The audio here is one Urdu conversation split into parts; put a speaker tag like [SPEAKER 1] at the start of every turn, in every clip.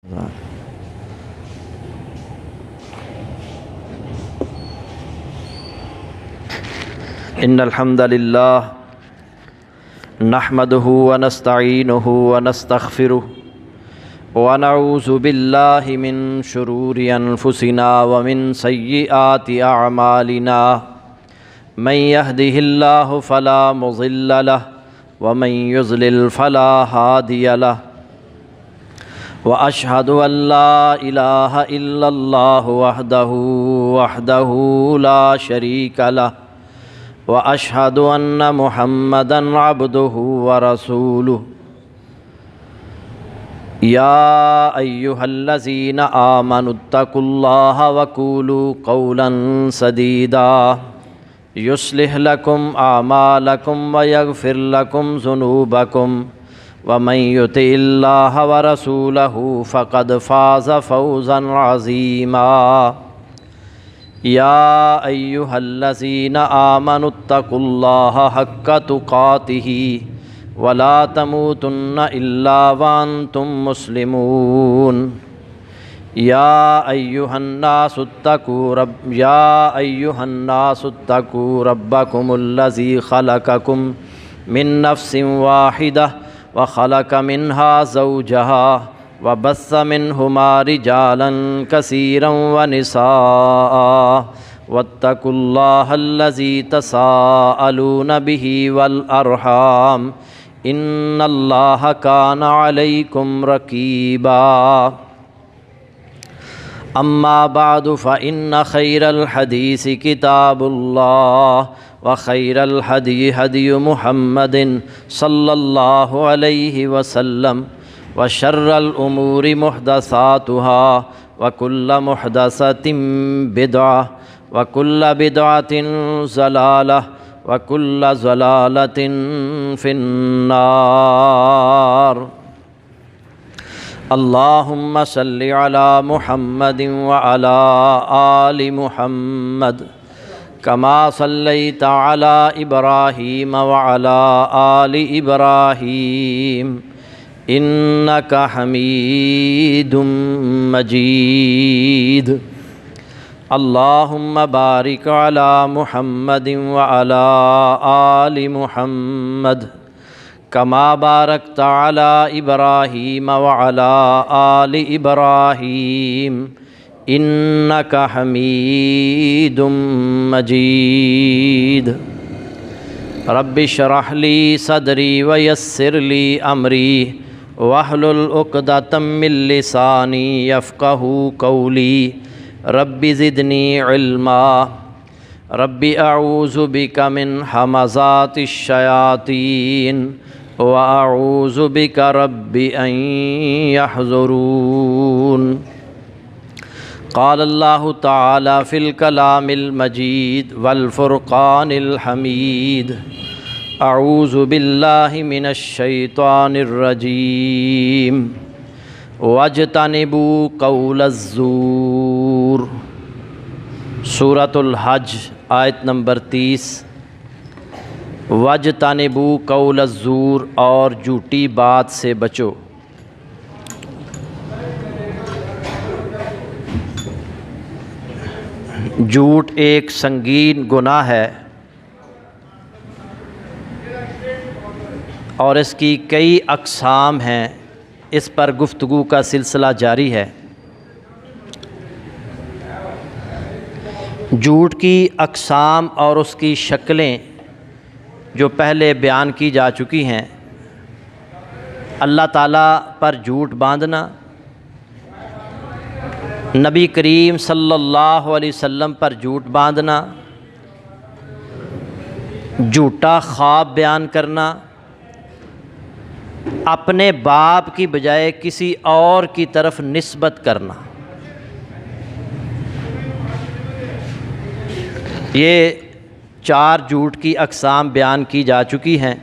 [SPEAKER 1] ان الحمد للہ نحمده ونستعینه ونستغفره ونعوذ باللہ من شرور انفسنا ومن سیئات اعمالنا من يهده اللہ فلا مضل له ومن يضلل فلا هادی له واشهد ان لا الہ الا اللہ وحدہ لا شریک له واشهد ان محمدا عبده ورسوله یا ایها الذین آمنوا اتقوا اللہ وقولوا قولا سدیدا یصلح لکم اعمالکم ویغفر لکم ذنوبکم ومن یطع اللہ ورسولہ فقد فاز فوزا عظیما یا ایہا الذین آمنوا اتقوا اللہ حق تقاتہ ولا تموتن الا وانتم مسلمون یا ایہا الناس اتقوا ربکم الذی خلقکم من نفس واحدہ وخلق منها زوجہا وبث منہما رجالا کثیرا ونساء واتقوا اللہ الذی تساءلون به والارحام ان اللہ کان علیکم رقیبا اما بعد فإن خیر الحدیث کتاب اللہ وخیر الہدی ہدی محمد صلی اللہ علیہ وسلم وشر الامور محدثاتها وکل محدثۃ بدعہ وکل بدعۃ ضلالہ وکل ضلالۃ فی النار اللہم صل علی محمد وعلی آل محمد کما صلیت علی ابراہیم وعلی آل ابراہیم انک حمید مجید اللہم بارک علی محمد وعلی آل محمد کما بارکت علی ابراہیم وعلی آل ابراہیم انک حمید مجید رب اشرح لی صدری ویسر لی امری واحلل عقدۃ من لسانی یفقہوا قولی رب زدنی علما رب اعوذ بک من ہمزات الشیاطین واعوذ بک رب ان یحضرون قال اللہ تعالی فی الکلام المجید والفرقان الحمید اعوذ باللہ من الشیطان الرجیم واجتنبوا قول الزور سورۃ الحج آیت نمبر 30 واجتنبوا قول الزور اور جھوٹی بات سے بچو۔ جھوٹ ایک سنگین گناہ ہے اور اس کی کئی اقسام ہیں، اس پر گفتگو کا سلسلہ جاری ہے۔ جھوٹ کی اقسام اور اس کی شکلیں جو پہلے بیان کی جا چکی ہیں، اللہ تعالیٰ پر جھوٹ باندھنا، نبی کریم صلی اللہ علیہ وسلم پر جھوٹ باندھنا، جھوٹا خواب بیان کرنا، اپنے باپ کی بجائے کسی اور کی طرف نسبت کرنا، یہ 4 جھوٹ کی اقسام بیان کی جا چکی ہیں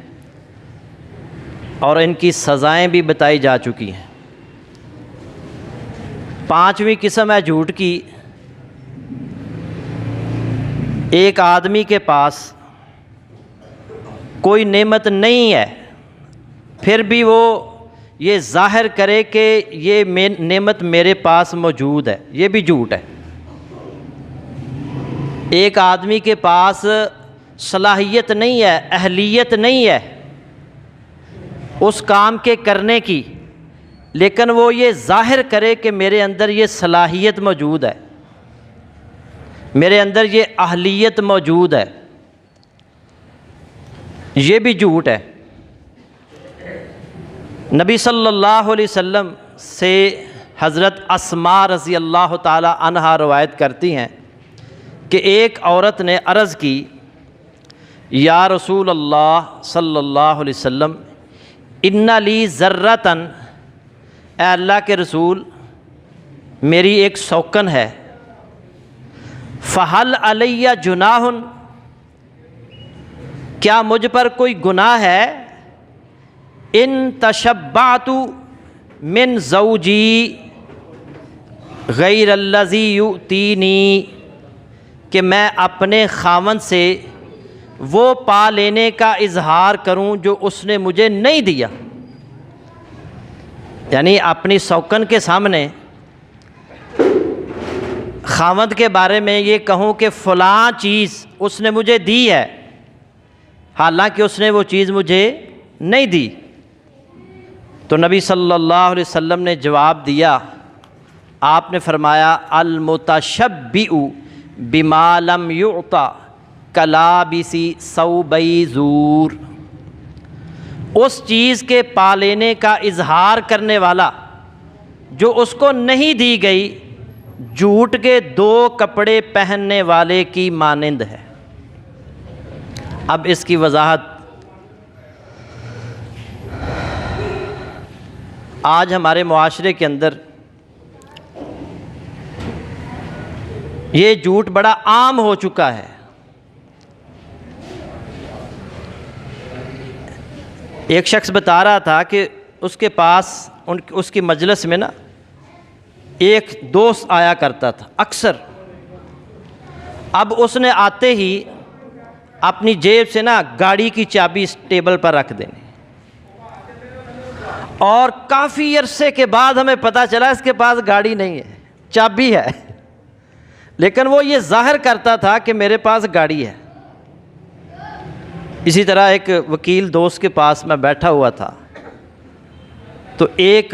[SPEAKER 1] اور ان کی سزائیں بھی بتائی جا چکی ہیں۔ 5ویں قسم ہے جھوٹ کی، ایک آدمی کے پاس کوئی نعمت نہیں ہے، پھر بھی وہ یہ ظاہر کرے کہ یہ نعمت میرے پاس موجود ہے، یہ بھی جھوٹ ہے۔ ایک آدمی کے پاس صلاحیت نہیں ہے، اہلیت نہیں ہے اس کام کے کرنے کی، لیکن وہ یہ ظاہر کرے کہ میرے اندر یہ صلاحیت موجود ہے، میرے اندر یہ اہلیت موجود ہے، یہ بھی جھوٹ ہے۔ نبی صلی اللہ علیہ وسلم سے حضرت اسماء رضی اللہ تعالی عنہا روایت کرتی ہیں کہ ایک عورت نے عرض کی، یا رسول اللہ صلی اللہ علیہ وسلم ان لی ذرۃً، اے اللہ کے رسول میری ایک سوکن ہے، فہل علی جناح، کیا مجھ پر کوئی گناہ ہے، ان تشبعت من زوجی غیر الذی یؤتینی، کہ میں اپنے خاوند سے وہ پا لینے کا اظہار کروں جو اس نے مجھے نہیں دیا، یعنی اپنی سوکن کے سامنے خاوند کے بارے میں یہ کہوں کہ فلاں چیز اس نے مجھے دی ہے، حالانکہ اس نے وہ چیز مجھے نہیں دی۔ تو نبی صلی اللہ علیہ وسلم نے جواب دیا، آپ نے فرمایا المتشبع بما لم یعط کلابس ثوبی زور، اس چیز کے پا لینے کا اظہار کرنے والا جو اس کو نہیں دی گئی، جھوٹ کے دو کپڑے پہننے والے کی مانند ہے۔ اب اس کی وضاحت آج ہمارے معاشرے کے اندر یہ جھوٹ بڑا عام ہو چکا ہے۔ ایک شخص بتا رہا تھا کہ اس کے پاس اس کی مجلس میں نا ایک دوست آیا کرتا تھا اکثر، اب اس نے آتے ہی اپنی جیب سے نا گاڑی کی چابی اس ٹیبل پر رکھ دینی، اور کافی عرصے کے بعد ہمیں پتہ چلا اس کے پاس گاڑی نہیں ہے، چابی ہے، لیکن وہ یہ ظاہر کرتا تھا کہ میرے پاس گاڑی ہے۔ اسی طرح ایک وکیل دوست کے پاس میں بیٹھا ہوا تھا، تو ایک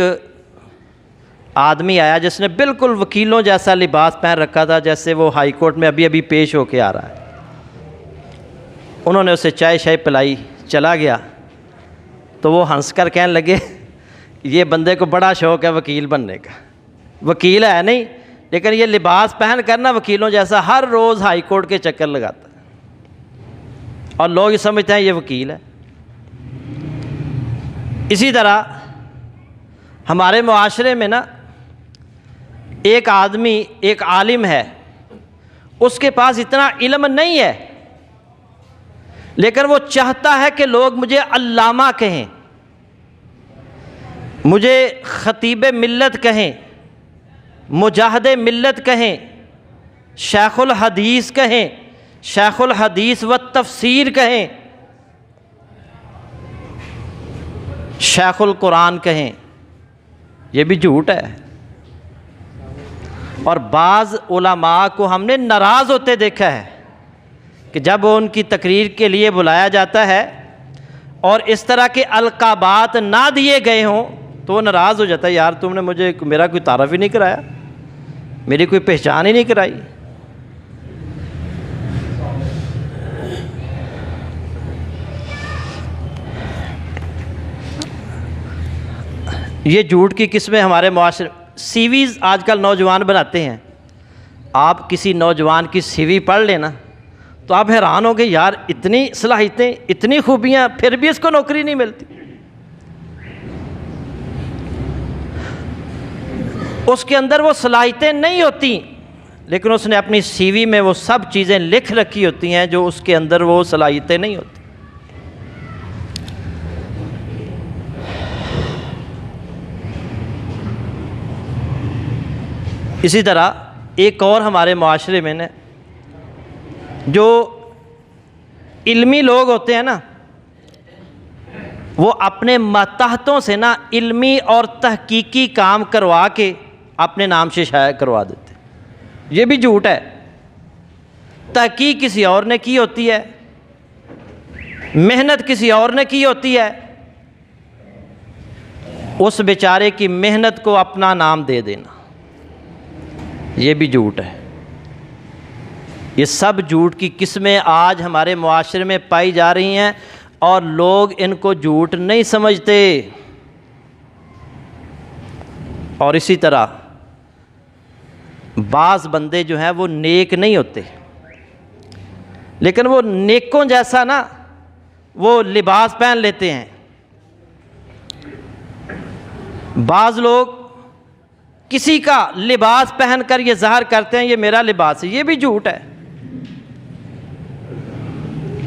[SPEAKER 1] آدمی آیا جس نے بالکل وکیلوں جیسا لباس پہن رکھا تھا، جیسے وہ ہائی کورٹ میں ابھی پیش ہو کے آ رہا ہے۔ انہوں نے اسے چائے شائے پلائی، چلا گیا، تو وہ ہنس کر کہنے لگے یہ بندے کو بڑا شوق ہے وکیل بننے کا، وکیل ہے نہیں لیکن یہ لباس پہن کر نا وکیلوں جیسا ہر روز ہائی کورٹ کے چکر لگاتا ہے، اور لوگ یہ سمجھتے ہیں یہ وکیل ہے۔ اسی طرح ہمارے معاشرے میں نا ایک آدمی ایک عالم ہے، اس کے پاس اتنا علم نہیں ہے، لیکن وہ چاہتا ہے کہ لوگ مجھے علامہ کہیں، مجھے خطیب ملت کہیں، مجاہد ملت کہیں، شیخ الحدیث کہیں، شیخ الحدیث و تفسیر کہیں، شیخ القرآن کہیں، یہ بھی جھوٹ ہے۔ اور بعض علماء کو ہم نے ناراض ہوتے دیکھا ہے کہ جب ان کی تقریر کے لیے بلایا جاتا ہے اور اس طرح کے القابات نہ دیے گئے ہوں تو وہ ناراض ہو جاتا ہے، یار تم نے مجھے میرا کوئی تعارف ہی نہیں کرایا، میری کوئی پہچان ہی نہیں کرائی۔ یہ جھوٹ کی قسمیں ہمارے معاشرے، سی ویز آج کل نوجوان بناتے ہیں، آپ کسی نوجوان کی سی وی پڑھ لینا تو آپ حیران ہو گے، یار اتنی صلاحیتیں، اتنی خوبیاں، پھر بھی اس کو نوکری نہیں ملتی۔ اس کے اندر وہ صلاحیتیں نہیں ہوتی، لیکن اس نے اپنی سی وی میں وہ سب چیزیں لکھ رکھی ہوتی ہیں جو اس کے اندر وہ صلاحیتیں نہیں ہوتی۔ اسی طرح ایک اور ہمارے معاشرے میں نے جو علمی لوگ ہوتے ہیں نا، وہ اپنے ماتحتوں سے نا علمی اور تحقیقی کام کروا کے اپنے نام سے شائع کروا دیتے. یہ بھی جھوٹ ہے. تحقیق کسی اور نے کی ہوتی ہے, محنت کسی اور نے کی ہوتی ہے, اس بیچارے کی محنت کو اپنا نام دے دینا, یہ بھی جھوٹ ہے. یہ سب جھوٹ کی قسمیں آج ہمارے معاشرے میں پائی جا رہی ہیں اور لوگ ان کو جھوٹ نہیں سمجھتے. اور اسی طرح بعض بندے جو ہیں وہ نیک نہیں ہوتے, لیکن وہ نیکوں جیسا نا وہ لباس پہن لیتے ہیں. بعض لوگ کسی کا لباس پہن کر یہ ظاہر کرتے ہیں یہ میرا لباس ہے, یہ بھی جھوٹ ہے.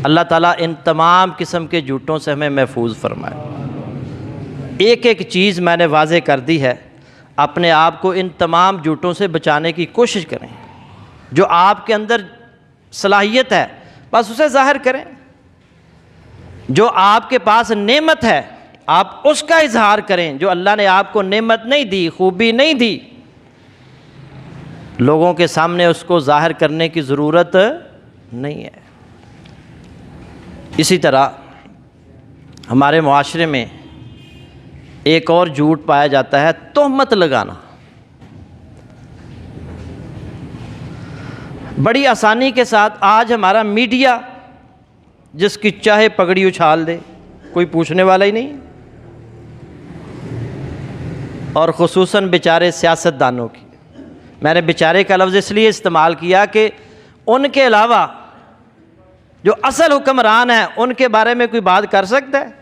[SPEAKER 1] اللہ تعالیٰ ان تمام قسم کے جھوٹوں سے ہمیں محفوظ فرمائے. ایک ایک چیز میں نے واضح کر دی ہے, اپنے آپ کو ان تمام جھوٹوں سے بچانے کی کوشش کریں. جو آپ کے اندر صلاحیت ہے بس اسے ظاہر کریں. جو آپ کے پاس نعمت ہے آپ اس کا اظہار کریں. جو اللہ نے آپ کو نعمت نہیں دی, خوبی نہیں دی, لوگوں کے سامنے اس کو ظاہر کرنے کی ضرورت نہیں ہے. اسی طرح ہمارے معاشرے میں ایک اور جھوٹ پایا جاتا ہے, تہمت لگانا. بڑی آسانی کے ساتھ آج ہمارا میڈیا جس کی چاہے پگڑی اچھال دے, کوئی پوچھنے والا ہی نہیں. اور خصوصاً بیچارے سیاستدانوں کی, میں نے بیچارے کا لفظ اس لیے استعمال کیا کہ ان کے علاوہ جو اصل حکمران ہیں ان کے بارے میں کوئی بات کر سکتا ہے؟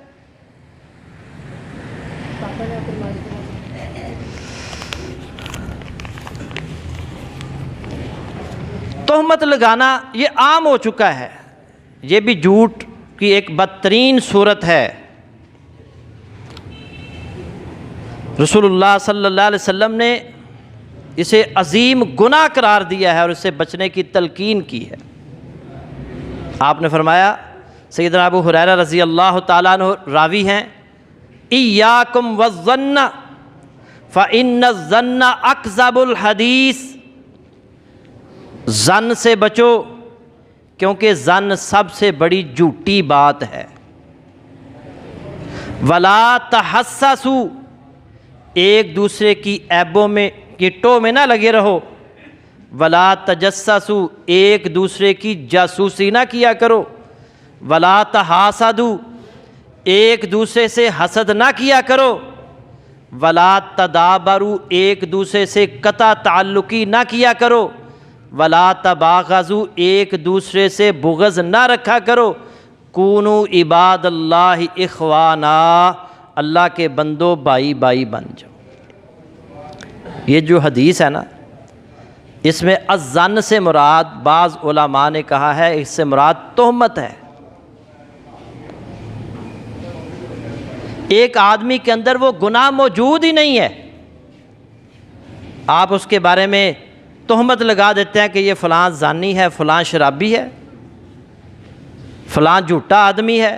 [SPEAKER 1] تہمت لگانا یہ عام ہو چکا ہے. یہ بھی جھوٹ کی ایک بدترین صورت ہے. رسول اللہ صلی اللہ علیہ وسلم نے اسے عظیم گناہ قرار دیا ہے اور اس سے بچنے کی تلقین کی ہے. آپ نے فرمایا, سیدنا ابو ہریرہ رضی اللہ تعالیٰ عنہ راوی ہیں, ایاکم والظن فإن الظن اکذب الحدیث. ظن سے بچو کیونکہ ظن سب سے بڑی جھوٹی بات ہے. ولا تحسسوا, ایک دوسرے کی عیبوں میں کٹوں میں نہ لگے رہو. ولا تجسسوا, ایک دوسرے کی جاسوسی نہ کیا کرو. ولا تحاسدوا, ایک دوسرے سے حسد نہ کیا کرو. ولا تدابروا, ایک دوسرے سے قطع تعلقی نہ کیا کرو. ولا تباغضوا, ایک دوسرے سے بغض نہ رکھا کرو. کونوا عباد اللہ اخوانا, اللہ کے بندو بھائی بھائی بن جاؤ. یہ جو حدیث ہے نا, اس میں الظن سے مراد بعض علماء نے کہا ہے اس سے مراد تہمت ہے. ایک آدمی کے اندر وہ گناہ موجود ہی نہیں ہے, آپ اس کے بارے میں تہمت لگا دیتے ہیں کہ یہ فلاں زانی ہے, فلاں شرابی ہے, فلاں جھوٹا آدمی ہے.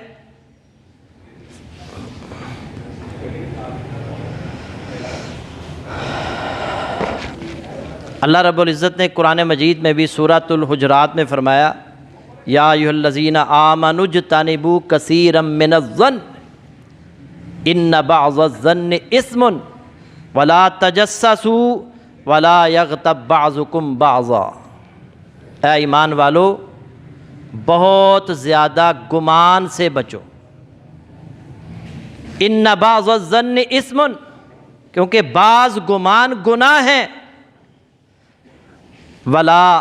[SPEAKER 1] اللہ رب العزت نے قرآن مجید میں بھی سورۃ الحجرات میں فرمایا, یا ایھا الذین آمنوا اجتنبوا کثیرا من الظن ان بعض الظن اثم ولا تجسسوا ولا یغتب بعضکم بعضا. اے ایمان والو, بہت زیادہ گمان سے بچو. ان بعض الظن اثم, کیونکہ بعض گمان گناہ ہیں. ولا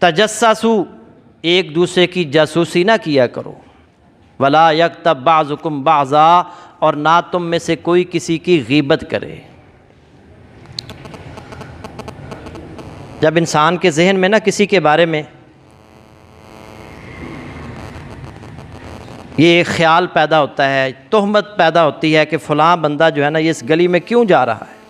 [SPEAKER 1] تجسسوا, ایک دوسرے کی جاسوسی نہ کیا کرو. ولا یغتب بعضکم بعضا, اور نہ تم میں سے کوئی کسی کی غیبت کرے. جب انسان کے ذہن میں نا کسی کے بارے میں یہ ایک خیال پیدا ہوتا ہے, تہمت پیدا ہوتی ہے کہ فلاں بندہ جو ہے نا یہ اس گلی میں کیوں جا رہا ہے,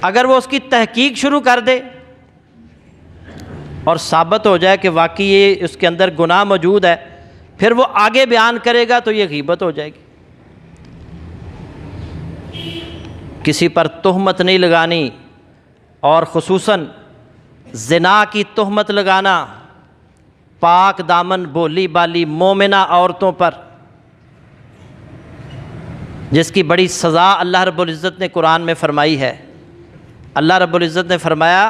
[SPEAKER 1] اگر وہ اس کی تحقیق شروع کر دے اور ثابت ہو جائے کہ واقعی یہ اس کے اندر گناہ موجود ہے، پھر وہ آگے بیان کرے گا تو یہ غیبت ہو جائے گی۔ کسی پر تہمت نہیں لگانی، اور خصوصاً زنا کی تہمت لگانا پاک دامن بولی بالی مومنہ عورتوں پر، جس کی بڑی سزا اللہ رب العزت نے قرآن میں فرمائی ہے۔ اللہ رب العزت نے فرمایا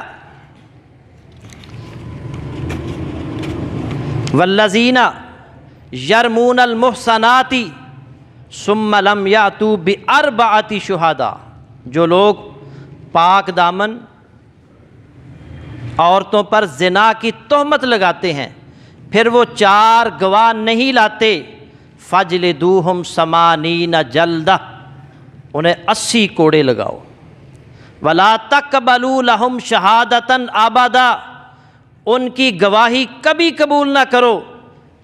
[SPEAKER 1] والذین یرمون المحصنات ثم لم یأتوا بأربعۃ شہداء، جو لوگ پاک دامن عورتوں پر زنا کی تہمت لگاتے ہیں پھر وہ 4 گواہ نہیں لاتے، فجلدوہم 80 جلدہ، انہیں 80 کوڑے لگاؤ، ولا تقبلوا لہم شہادۃ ابدا، ان کی گواہی کبھی قبول نہ کرو،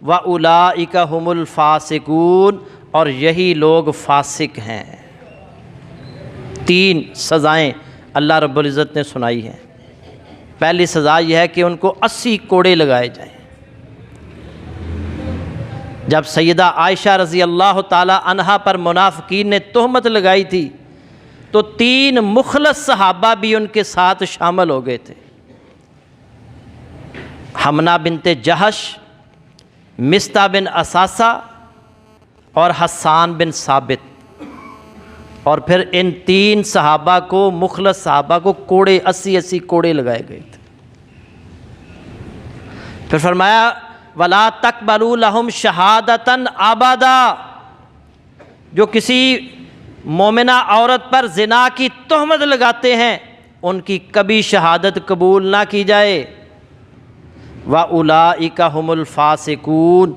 [SPEAKER 1] وَأُولَئِكَ هُمُ الْفَاسِقُونَ، اور یہی لوگ فاسق ہیں۔ 3 سزائیں اللہ رب العزت نے سنائی ہیں۔ پہلی سزا یہ ہے کہ ان کو 80 کوڑے لگائے جائیں۔ جب سیدہ عائشہ رضی اللہ تعالی عنہا پر منافقین نے تہمت لگائی تھی تو 3 مخلص صحابہ بھی ان کے ساتھ شامل ہو گئے تھے، حمنہ بنت جہش، مستہ بن اساسہ اور حسان بن ثابت، اور پھر ان 3 صحابہ کو، مخلص صحابہ کو کوڑے 80 کوڑے لگائے گئے تھے۔ پھر فرمایا وَلَا تَقْبَلُوا لَهُمْ شَهَادَةً أَبَدًا، جو کسی مومنہ عورت پر زنا کی تہمت لگاتے ہیں ان کی کبھی شہادت قبول نہ کی جائے، وَأُولَئِكَ هُمُ الْفَاسِقُونَ،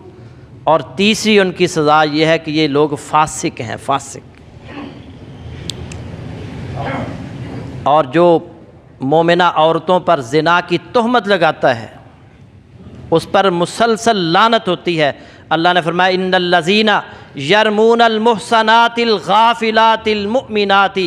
[SPEAKER 1] اور تیسری ان کی سزا یہ ہے کہ یہ لوگ فاسق ہیں، فاسق۔ اور جو مومنہ عورتوں پر زنا کی تہمت لگاتا ہے اس پر مسلسل لعنت ہوتی ہے۔ اللہ نے فرمایا ان الذین یرمون المحصنات الغافلات المؤمنات،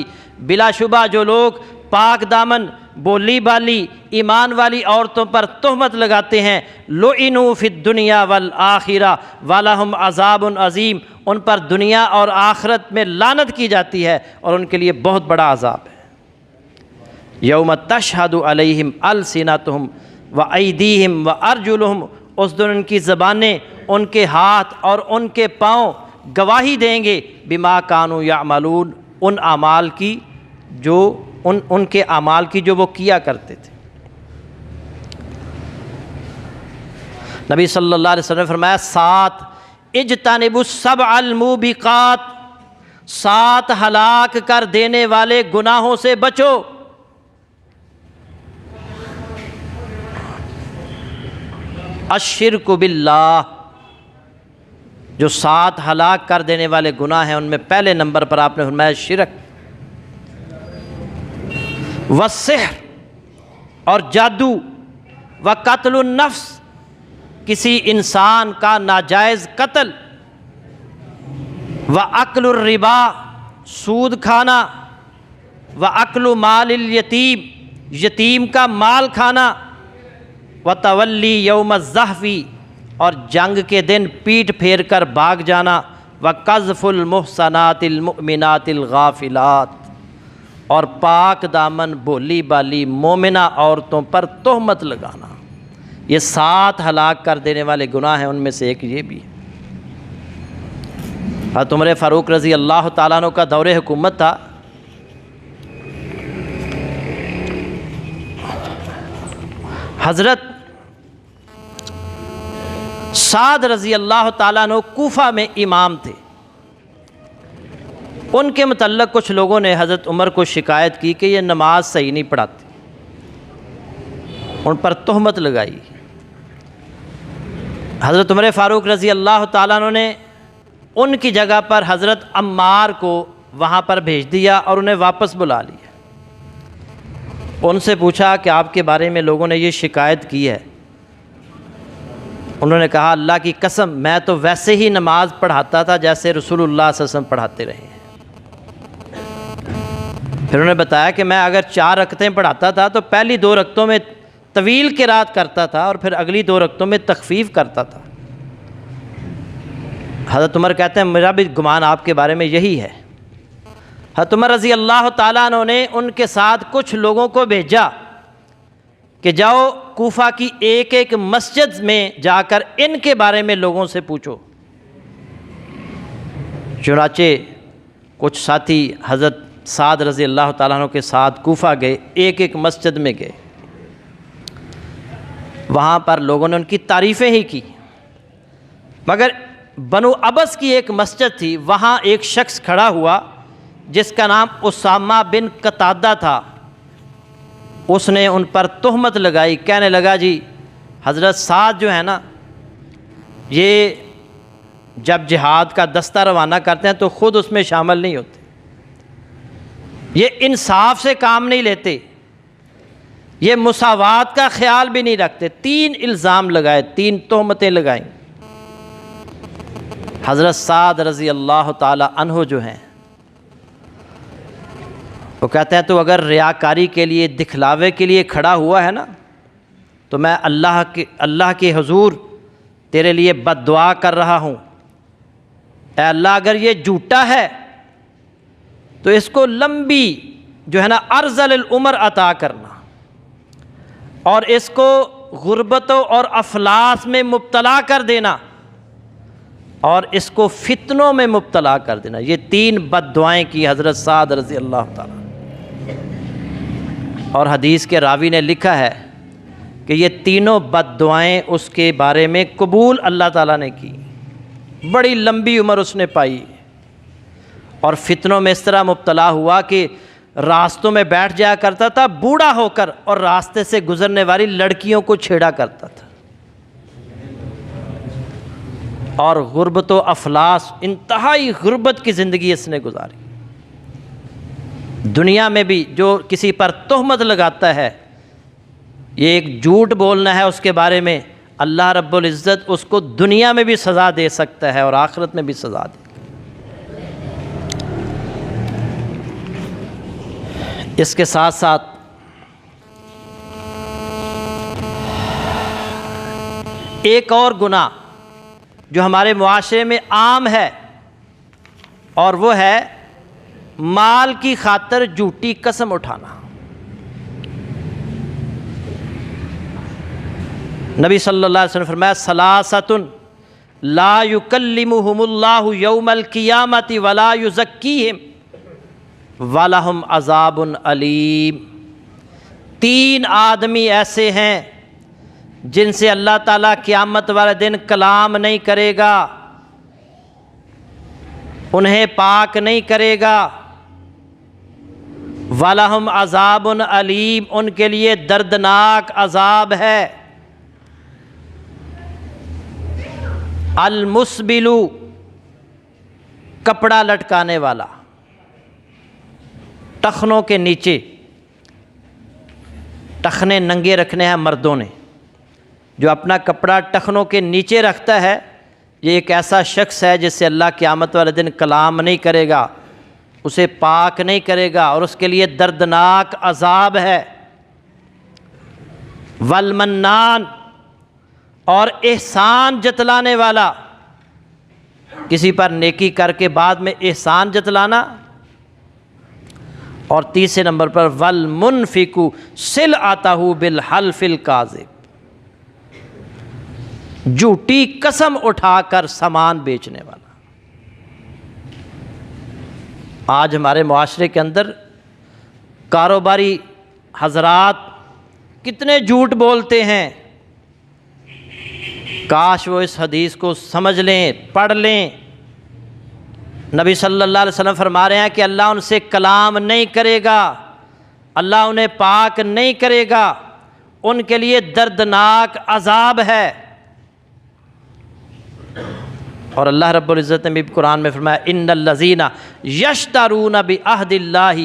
[SPEAKER 1] بلا شبہ جو لوگ پاک دامن بولی بالی ایمان والی عورتوں پر تہمت لگاتے ہیں، لعنوا فی الدنیا والآخرہ ولہم عذاب عظیم، ان پر دنیا اور آخرت میں لعنت کی جاتی ہے اور ان کے لیے بہت بڑا عذاب ہے۔ یوم تشہد علیہم السنتہم وایدیہم وارجلہم، اس دن ان کی زبانیں، ان کے ہاتھ اور ان کے پاؤں گواہی دیں گے بما کانوا یعملون، ان اعمال کی جو ان کے اعمال کی جو وہ کیا کرتے تھے۔ نبی صلی اللہ علیہ وسلم نے فرمایا 7 اجتنبوا السبع الموبقات، 7 ہلاک کر دینے والے گناہوں سے بچو۔ الشرک باللہ، جو 7 ہلاک کر دینے والے گناہ ہیں ان میں پہلے نمبر پر آپ نے فرمایا شرک، والسحر، اور جادو، وقتل النفس، کسی انسان کا ناجائز قتل، واکل الربا، سود کھانا، واکل مال الیتیم، یتیم کا مال کھانا، وتولی یوم الزحف، اور جنگ کے دن پیٹھ پھیر کر بھاگ جانا، وقذف المحصنات المؤمنات الغافلات، اور پاک دامن بولی بالی مومنہ عورتوں پر تہمت لگانا۔ یہ 7 ہلاک کر دینے والے گناہ ہیں، ان میں سے ایک یہ بھی ہے۔ حضرت عمر فاروق رضی اللہ تعالیٰ عنہ کا دور حکومت تھا، حضرت سعد رضی اللہ تعالیٰ عنہ کوفہ میں امام تھے۔ ان کے متعلق کچھ لوگوں نے حضرت عمر کو شکایت کی کہ یہ نماز صحیح نہیں پڑھاتے، ان پر تہمت لگائی۔ حضرت عمر فاروق رضی اللہ تعالیٰ عنہ نے ان کی جگہ پر حضرت عمار کو وہاں پر بھیج دیا اور انہیں واپس بلا لیا۔ ان سے پوچھا کہ آپ کے بارے میں لوگوں نے یہ شکایت کی ہے۔ انہوں نے کہا اللہ کی قسم میں تو ویسے ہی نماز پڑھاتا تھا جیسے رسول اللہ صلی اللہ علیہ وسلم پڑھاتے رہے ہیں۔ پھر انہوں نے بتایا کہ میں اگر 4 رکعتیں پڑھاتا تھا تو پہلی 2 رکعتوں میں طویل قرات کرتا تھا اور پھر اگلی 2 رکعتوں میں تخفیف کرتا تھا۔ حضرت عمر کہتے ہیں میرا بھی گمان آپ کے بارے میں یہی ہے۔ حضرت عمر رضی اللہ تعالیٰ عنہ نے ان کے ساتھ کچھ لوگوں کو بھیجا کہ جاؤ کوفہ کی ایک ایک مسجد میں جا کر ان کے بارے میں لوگوں سے پوچھو۔ چنانچہ کچھ ساتھی حضرت سعد رضی اللہ تعالیٰ عنہ کے ساتھ کوفہ گئے، ایک ایک مسجد میں گئے، وہاں پر لوگوں نے ان کی تعریفیں ہی کی، مگر بنو ابس کی ایک مسجد تھی، وہاں ایک شخص کھڑا ہوا جس کا نام اسامہ بن قتادہ تھا۔ اس نے ان پر تہمت لگائی، کہنے لگا جی حضرت سعد جو ہے نا، یہ جب جہاد کا دستہ روانہ کرتے ہیں تو خود اس میں شامل نہیں ہوتے، یہ انصاف سے کام نہیں لیتے، یہ مساوات کا خیال بھی نہیں رکھتے۔ 3 الزام لگائے، 3 تہمتیں لگائیں۔ حضرت سعد رضی اللہ تعالی عنہ جو ہیں وہ کہتے ہیں تو اگر ریاکاری کے لیے، دکھلاوے کے لیے کھڑا ہوا ہے نا، تو میں اللہ کے حضور تیرے لیے بد دعا کر رہا ہوں، اے اللہ اگر یہ جھوٹا ہے تو اس کو لمبی جو ہے نا ارذل العمر عطا کرنا، اور اس کو غربتوں اور افلاس میں مبتلا کر دینا، اور اس کو فتنوں میں مبتلا کر دینا۔ یہ 3 بد دعائیں کی حضرت سعد رضی اللہ تعالیٰ۔ اور حدیث کے راوی نے لکھا ہے کہ یہ تینوں بد دعائیں اس کے بارے میں قبول اللہ تعالیٰ نے کی، بڑی لمبی عمر اس نے پائی، اور فتنوں میں اس طرح مبتلا ہوا کہ راستوں میں بیٹھ جایا کرتا تھا بوڑھا ہو کر، اور راستے سے گزرنے والی لڑکیوں کو چھیڑا کرتا تھا، اور غربت و افلاس، انتہائی غربت کی زندگی اس نے گزاری۔ دنیا میں بھی جو کسی پر تہمت لگاتا ہے، یہ ایک جھوٹ بولنا ہے اس کے بارے میں، اللہ رب العزت اس کو دنیا میں بھی سزا دے سکتا ہے اور آخرت میں بھی سزا دے۔ اس کے ساتھ ساتھ ایک اور گناہ جو ہمارے معاشرے میں عام ہے، اور وہ ہے مال کی خاطر جھوٹی قسم اٹھانا۔ نبی صلی اللہ علیہ وسلم نے فرمایا ثلاثۃ لا یکلمہم اللہ یوم القیامۃ ولا یزکیہم ولہم عذاب علیم۔ 3 آدمی ایسے ہیں جن سے اللہ تعالیٰ قیامت والے دن کلام نہیں کرے گا، انہیں پاک نہیں کرے گا، وَلَهُمْ عَذَابٌ عَلِيمٌ، ان کے لیے دردناک عذاب ہے۔ المسبل، کپڑا لٹکانے والا، ٹخنوں کے نیچے، ٹخنے ننگے رکھنے ہیں مردوں نے، جو اپنا کپڑا ٹخنوں کے نیچے رکھتا ہے، یہ ایک ایسا شخص ہے جس سے اللہ قیامت والے دن کلام نہیں کرے گا، اسے پاک نہیں کرے گا، اور اس کے لیے دردناک عذاب ہے۔ والمنان، اور احسان جتلانے والا، کسی پر نیکی کر کے بعد میں احسان جتلانا، اور تیسرے نمبر پر والمنفق سلعتہ بالحلف الکاذب، جھوٹی قسم اٹھا کر سامان بیچنے والا۔ آج ہمارے معاشرے کے اندر کاروباری حضرات کتنے جھوٹ بولتے ہیں، کاش وہ اس حدیث کو سمجھ لیں، پڑھ لیں۔ نبی صلی اللہ علیہ وسلم فرما رہے ہیں کہ اللہ ان سے کلام نہیں کرے گا، اللہ انہیں پاک نہیں کرے گا، ان کے لیے دردناک عذاب ہے۔ اور اللہ رب العزت نے بھی قرآن میں فرمایا ان الذین یشترون بعہد اللہ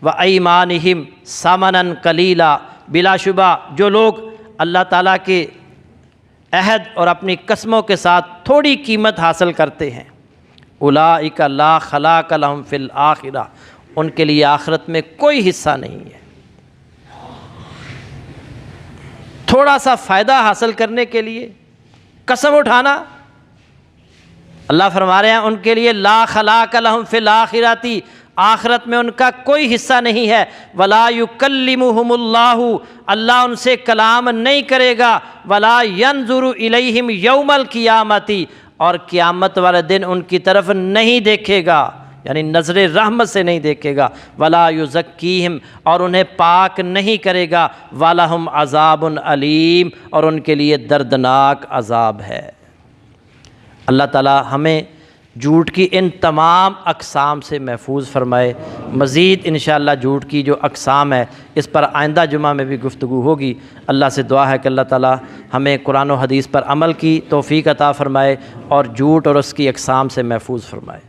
[SPEAKER 1] وایمانہم ثمنا قلیلا، بلا شبہ جو لوگ اللہ تعالیٰ کے عہد اور اپنی قسموں کے ساتھ تھوڑی قیمت حاصل کرتے ہیں، اولئک لا خلاق لہم فی الآخرہ، ان کے لیے آخرت میں کوئی حصہ نہیں ہے۔ تھوڑا سا فائدہ حاصل کرنے کے لیے قسم اٹھانا، اللہ فرما رہے ہیں ان کے لیے لا خلاق لہم فی الآخرۃ، آخرت میں ان کا کوئی حصہ نہیں ہے، ولا یکلمہم اللہ، اللہ ان سے کلام نہیں کرے گا، ولا ینظر الیہم یوم القیامۃ، اور قیامت والے دن ان کی طرف نہیں دیکھے گا، یعنی نظر رحمت سے نہیں دیکھے گا، ولا یزکیہم، اور انہیں پاک نہیں کرے گا، وَلَهُمْ عَذَابٌ علیم، اور ان کے لیے دردناک عذاب ہے۔ اللہ تعالی ہمیں جھوٹ کی ان تمام اقسام سے محفوظ فرمائے۔ مزید انشاءاللہ جھوٹ کی جو اقسام ہے اس پر آئندہ جمعہ میں بھی گفتگو ہوگی۔ اللہ سے دعا ہے کہ اللہ تعالی ہمیں قرآن و حدیث پر عمل کی توفیق عطا فرمائے اور جھوٹ اور اس کی اقسام سے محفوظ فرمائے۔